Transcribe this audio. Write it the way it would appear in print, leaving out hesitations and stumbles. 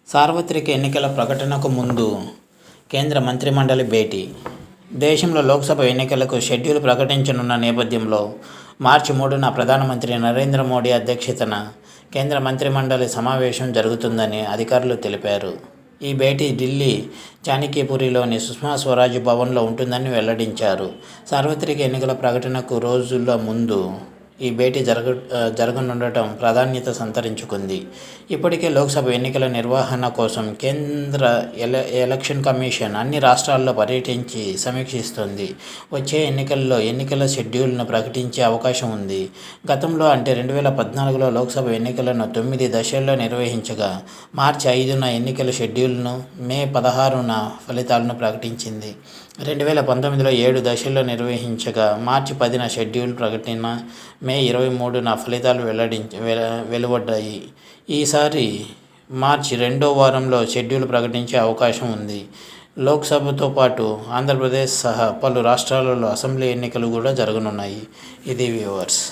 సార్వత్రిక ఎన్నికల ప్రకటనకు ముందు కేంద్ర మంత్రిమండలి భేటీ. దేశంలో లోక్సభ ఎన్నికలకు షెడ్యూల్ ప్రకటించనున్న నేపథ్యంలో మార్చి 3న ప్రధానమంత్రి నరేంద్ర మోడీ అధ్యక్షతన కేంద్ర మంత్రిమండలి సమావేశం జరుగుతుందని అధికారులు తెలిపారు. ఈ భేటీ ఢిల్లీ చాణక్యపురిలోని సుష్మా స్వరాజ్ భవన్లో ఉంటుందని వెల్లడించారు. సార్వత్రిక ఎన్నికల ప్రకటనకు రోజుల ముందు ఈ భేటీ జరగనుండటం ప్రాధాన్యత సంతరించుకుంది. ఇప్పటికే లోక్సభ ఎన్నికల నిర్వహణ కోసం కేంద్ర ఎలక్షన్ కమిషన్ అన్ని రాష్ట్రాల్లో పర్యటించి సమీక్షిస్తోంది. వచ్చే ఎన్నికల్లో ఎన్నికల షెడ్యూల్ను ప్రకటించే అవకాశం ఉంది. గతంలో అంటే 2014లో లోక్సభ ఎన్నికలను 9 దశల్లో నిర్వహించగా మార్చి 5న ఎన్నికల షెడ్యూల్ను, మే 16న ఫలితాలను ప్రకటించింది. 2019లో 7 దశల్లో నిర్వహించగా మార్చి 10న షెడ్యూల్ ప్రకటన, మే 23న ఫలితాలు వెలువడ్డాయి. ఈసారి మార్చి 2వ వారంలో షెడ్యూల్ ప్రకటించే అవకాశం ఉంది. లోక్సభతో పాటు ఆంధ్రప్రదేశ్ సహా పలు రాష్ట్రాలలో అసెంబ్లీ ఎన్నికలు కూడా జరగనున్నాయి. ఇది వ్యూవర్స్.